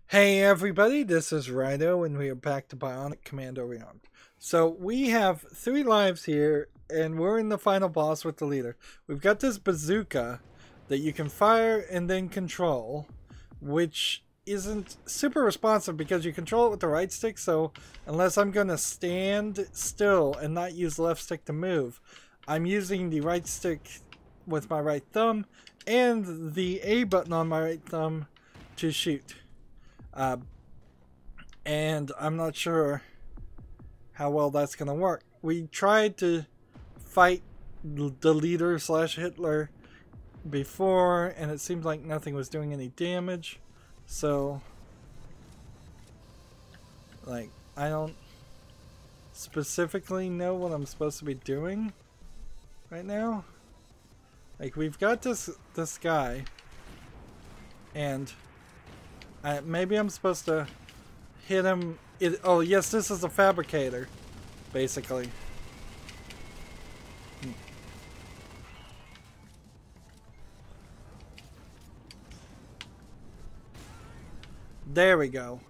Hey everybody, this is Rydo and we are back to Bionic Commando Rearmed. So we have 3 lives here and we're in the final boss with the leader. We've got this bazooka that you can fire and then control, which isn't super responsive because you control it with the right stick, so unless I'm going to stand still and not use the left stick to move, I'm using the right stick with my right thumb and the A button on my right thumb to shoot. And I'm not sure how well that's going to work. We tried to fight the leader / Hitler before, and it seemed like nothing was doing any damage. So, like, I don't specifically know what I'm supposed to be doing right now. Like, we've got this guy, and maybe I'm supposed to hit him. Oh yes, this is a fabricator, basically. There we go.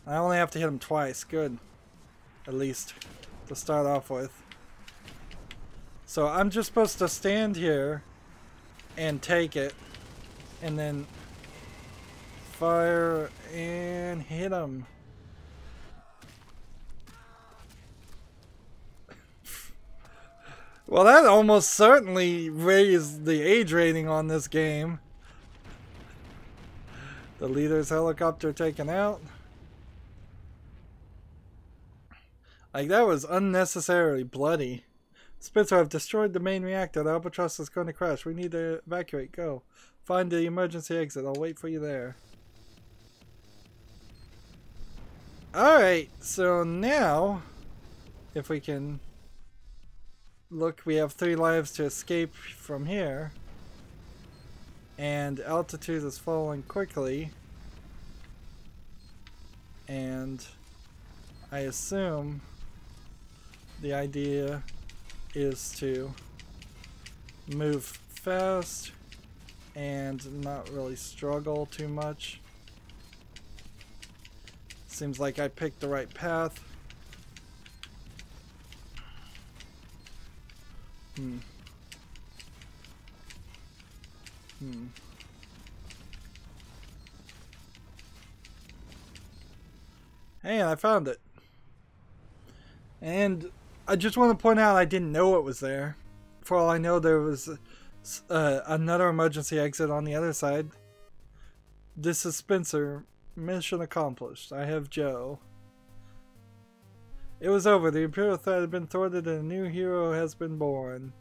I only have to hit him twice. Good. At least to start off with. So I'm just supposed to stand here and take it and then fire and hit him. Well, that almost certainly raised the age rating on this game. The leader's helicopter taken out. Like, that was unnecessarily bloody. Spitzer, I've destroyed the main reactor. The Albatross is going to crash. We need to evacuate. Go. Find the emergency exit. I'll wait for you there. Alright, so now, if we can look, we have 3 lives to escape from here. And altitude is falling quickly. And I assume the idea is to move fast and not really struggle too much. Seems like I picked the right path. Hey, I found it. And I just want to point out I didn't know it was there. For all I know, there was another emergency exit on the other side. This is Spencer. Mission accomplished. I have Joe. It was over. The Imperial threat had been thwarted and a new hero has been born.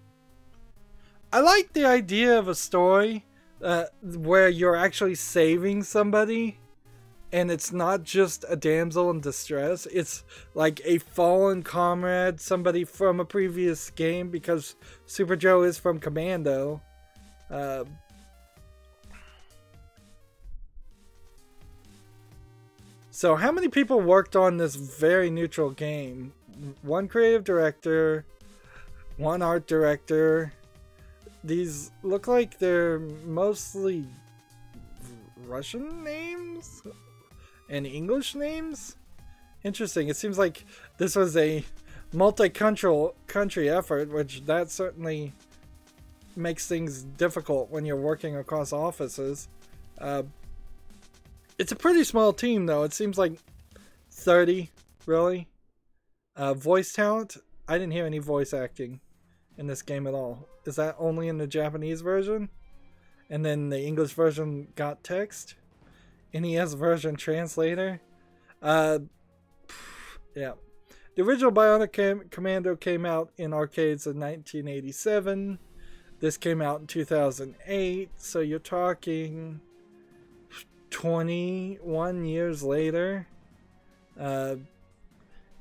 I like the idea of a story where you're actually saving somebody and it's not just a damsel in distress. It's like a fallen comrade, somebody from a previous game, because Super Joe is from Commando. So how many people worked on this very neutral game? 1 creative director, 1 art director. These look like they're mostly Russian names and English names. Interesting. It seems like this was a multi-country effort, which that certainly makes things difficult when you're working across offices. It's a pretty small team, though. It seems like 30, really. Voice talent? I didn't hear any voice acting in this game at all. Is that only in the Japanese version? And then the English version got text? NES version translator? Yeah. The original Bionic Commando came out in arcades in 1987. This came out in 2008. So you're talking 21 years later. It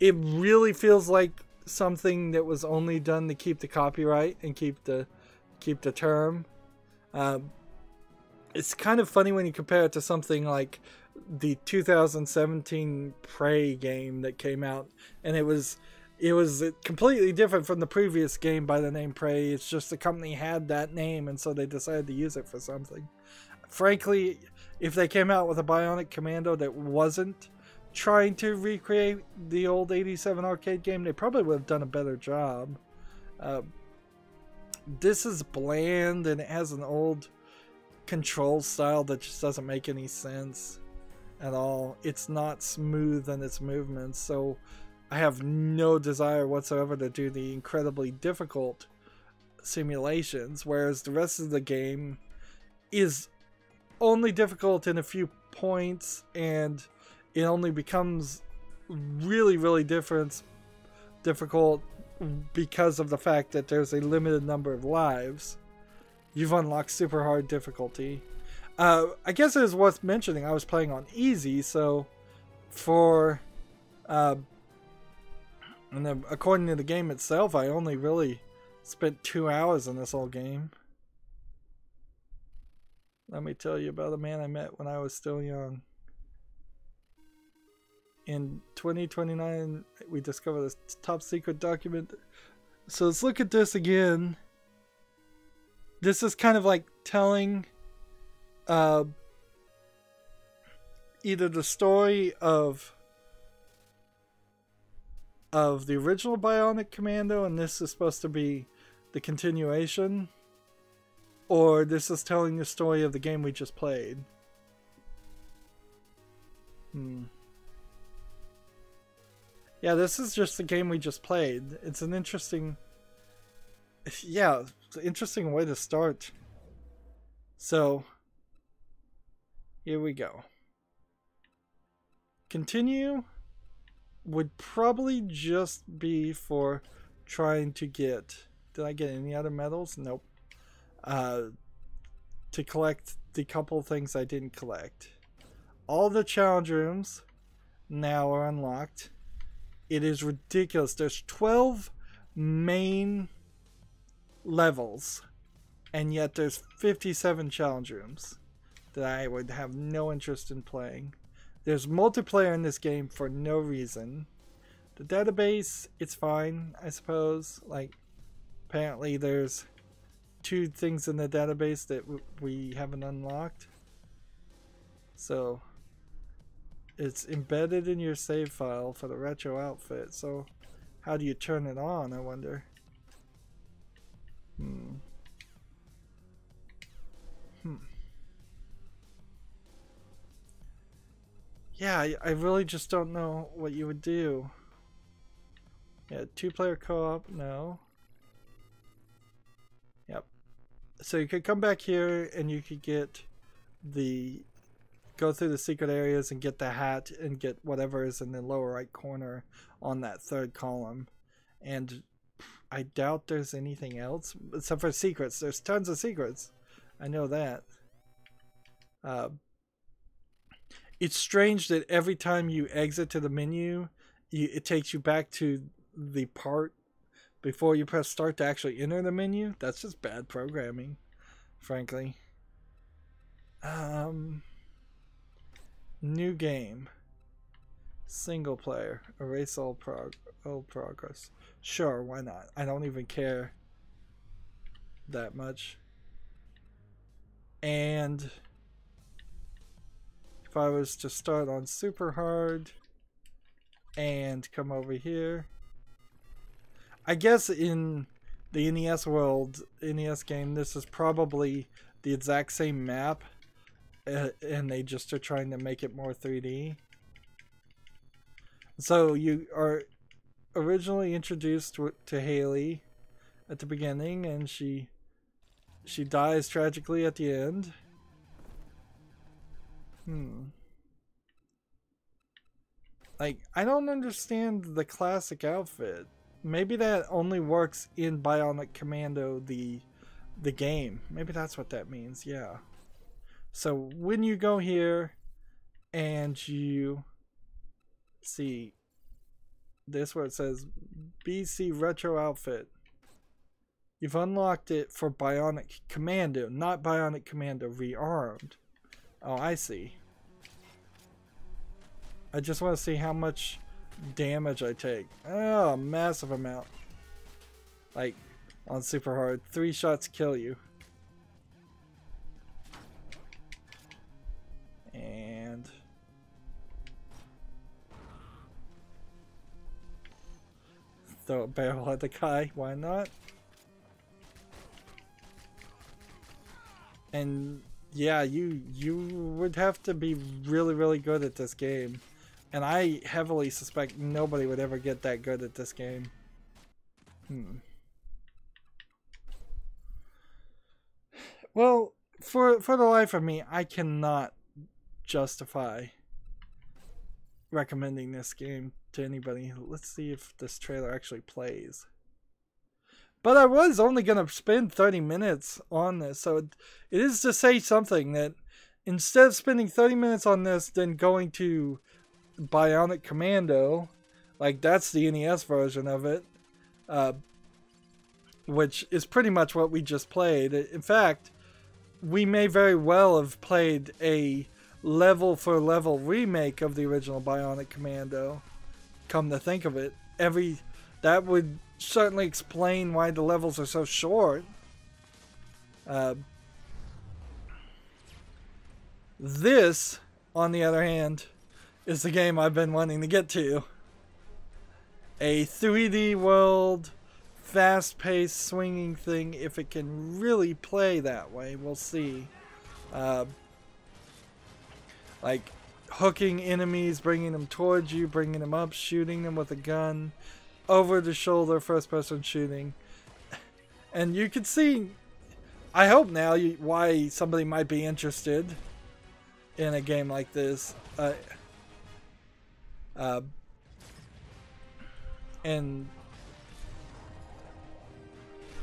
really feels like something that was only done to keep the copyright and keep the term. It's kind of funny when you compare it to something like the 2017 Prey game that came out, and it was completely different from the previous game by the name Prey. It's just the company had that name, and so they decided to use it for something. Frankly, if they came out with a Bionic Commando that wasn't trying to recreate the old 87 arcade game, they probably would have done a better job. This is bland and it has an old control style that just doesn't make any sense at all. It's not smooth in its movements, so I have no desire whatsoever to do the incredibly difficult simulations, whereas the rest of the game is only difficult in a few points, and it only becomes really difficult because of the fact that there's a limited number of lives. You've unlocked super hard difficulty. I guess it is worth mentioning I was playing on easy, so for and then according to the game itself, I only really spent 2 hours in this whole game. Let me tell you about a man I met when I was still young. In 2029, we discovered this top secret document. So let's look at this again. This is kind of like telling either the story of the original Bionic Commando, and this is supposed to be the continuation, or this is telling the story of the game we just played. Yeah, this is just the game we just played. It's an interesting... Yeah, it's an interesting way to start. So, here we go. Continue would probably just be for trying to get... Did I get any other medals? Nope. To collect the couple things I didn't collect. All the challenge rooms now are unlocked. It is ridiculous. There's 12 main levels, and yet there's 57 challenge rooms that I would have no interest in playing. There's multiplayer in this game for no reason. The database, it's fine, I suppose. Like, apparently there's 2 things in the database that we haven't unlocked. So it's embedded in your save file for the retro outfit. So how do you turn it on, I wonder? Yeah, I really just don't know what you would do. Yeah, 2-player co-op, no. Yep. So you could come back here and you could get the... Go through the secret areas and get the hat and get whatever is in the lower right corner on that 3rd column. And I doubt there's anything else except for secrets. There's tons of secrets. I know that. It's strange that every time you exit to the menu, it takes you back to the part before you press start to actually enter the menu. That's just bad programming, frankly. New game. Single player. Erase all progress. Sure, why not? I don't even care that much. And if I was to start on super hard and come over here, I guess in the NES world, NES game, this is probably the exact same map, and they just are trying to make it more 3D. So you are originally introduced to Haley at the beginning, and she dies tragically at the end. Like, I don't understand the classic outfit. Maybe that only works in Bionic Commando, the game. Maybe that's what that means, yeah. So when you go here and you see this where it says BC Retro Outfit, you've unlocked it for Bionic Commando, not Bionic Commando Rearmed. Oh, I see. I just want to see how much damage I take. Oh, a massive amount. Like, on super hard. 3 shots kill you. throw a barrel at the guy. Why not? And yeah, you would have to be really, really good at this game. And I heavily suspect nobody would ever get that good at this game. Well, for the life of me, I cannot justify recommending this game to anybody. Let's see if this trailer actually plays. But I was only going to spend 30 minutes on this, so it is to say something that instead of spending 30 minutes on this, then going to Bionic Commando, like that's the NES version of it, which is pretty much what we just played. In fact, we may very well have played a level for level remake of the original Bionic Commando. Come to think of it, that would certainly explain why the levels are so short. This, on the other hand, is the game I've been wanting to get to. A 3D world, fast-paced, swinging thing. If it can really play that way, we'll see. Like hooking enemies, bringing them towards you, bringing them up, shooting them with a gun, over the shoulder, first-person shooting. And you can see, I hope now, why somebody might be interested in a game like this. And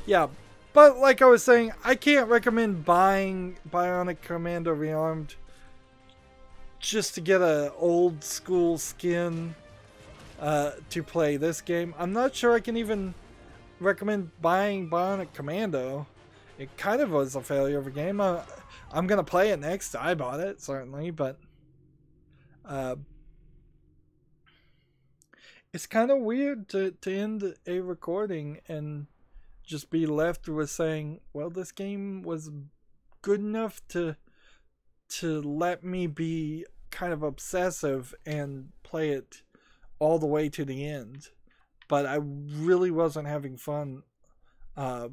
yeah, but like I was saying, I can't recommend buying Bionic Commando Rearmed just to get a old school skin to play this game. I'm not sure I can even recommend buying Bionic Commando. It kind of was a failure of a game. I'm gonna play it next. I bought it, certainly, but it's kind of weird to end a recording and just be left with saying, well, this game was good enough to let me be kind of obsessive and play it all the way to the end. But I really wasn't having fun at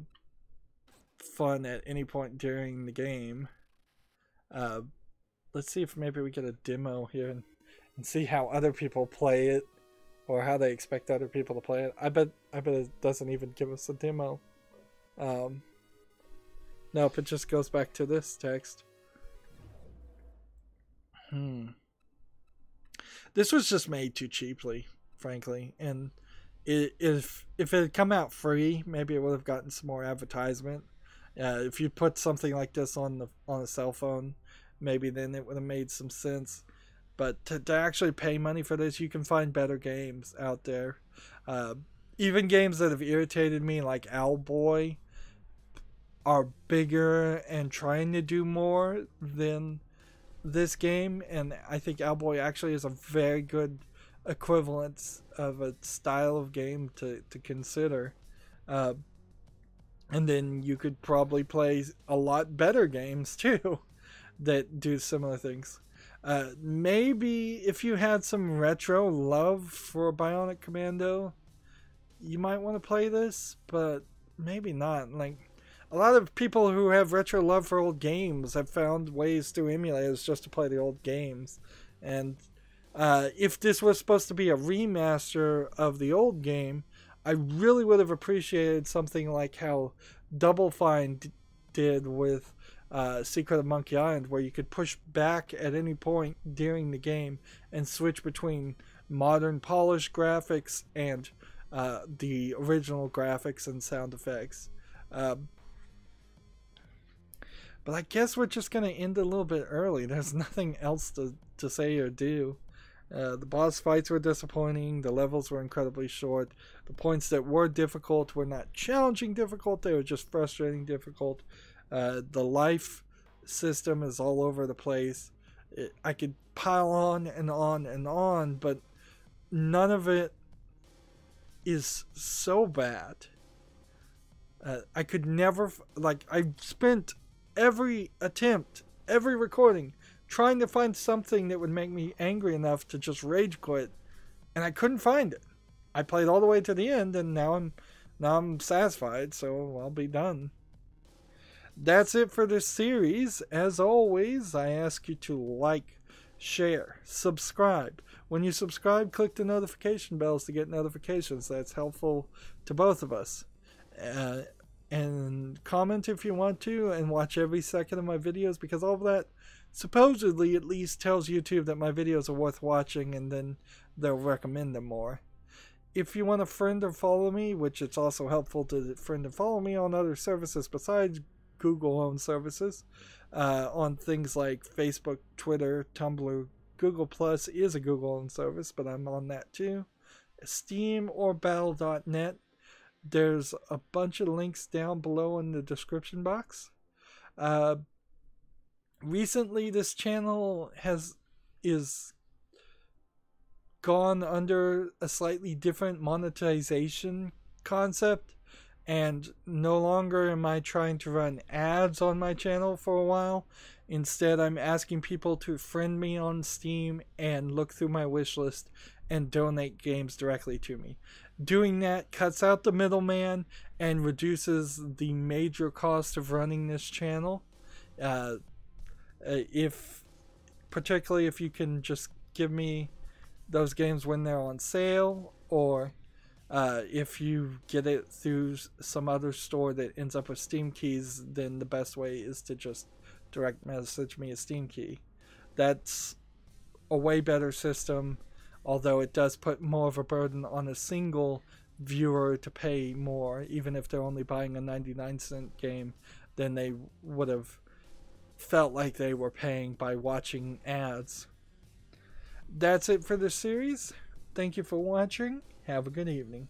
any point during the game. Let's see if maybe we get a demo here and see how other people play it, or how they expect other people to play it. I bet it doesn't even give us a demo. Nope, it just goes back to this text. This was just made too cheaply, frankly, and if it had come out free, maybe it would have gotten some more advertisement. If you put something like this on a cell phone, maybe then it would have made some sense. But to actually pay money for this, you can find better games out there. Even games that have irritated me, like Owlboy, are bigger and trying to do more than this game. And I think Owlboy actually is a very good equivalent of a style of game to consider. And then you could probably play a lot better games too that do similar things. Maybe if you had some retro love for Bionic Commando, you might want to play this, but maybe not. Like, a lot of people who have retro love for old games have found ways through emulators just to play the old games. And if this was supposed to be a remaster of the old game, I really would have appreciated something like how Double Fine did with Secret of Monkey Island, where you could push back at any point during the game and switch between modern polished graphics and the original graphics and sound effects. But I guess we're just going to end a little bit early. There's nothing else to say or do. The boss fights were disappointing. The levels were incredibly short. The points that were difficult were not challenging difficult. They were just frustrating difficult. The life system is all over the place. I could pile on and on and on, but none of it is so bad. I could never, I spent every attempt, every recording, trying to find something that would make me angry enough to just rage quit, and I couldn't find it. I played all the way to the end, and now I'm satisfied, so I'll be done. That's it for this series. As always, I ask you to like, share, subscribe. When you subscribe, click the notification bells to get notifications. That's helpful to both of us. And comment if you want to, and watch every second of my videos, because all of that supposedly at least tells YouTube that my videos are worth watching, and then they'll recommend them more. If you want to friend or follow me, which it's also helpful to friend and follow me on other services besides Google-owned services, on things like Facebook, Twitter, Tumblr. Google Plus is a Google-owned service, but I'm on that too. Steam or Battle.net. There's a bunch of links down below in the description box. Recently, this channel is gone under a slightly different monetization concept, and no longer am I trying to run ads on my channel for a while. Instead, I'm asking people to friend me on Steam and look through my wish list and donate games directly to me. Doing that cuts out the middleman and reduces the major cost of running this channel. Particularly if you can just give me those games when they're on sale, or if you get it through some other store that ends up with Steam keys, then the best way is to just direct message me a Steam key. That's a way better system, although it does put more of a burden on a single viewer to pay more, even if they're only buying a 99-cent game, than they would have felt like they were paying by watching ads. That's it for this series. Thank you for watching. Have a good evening.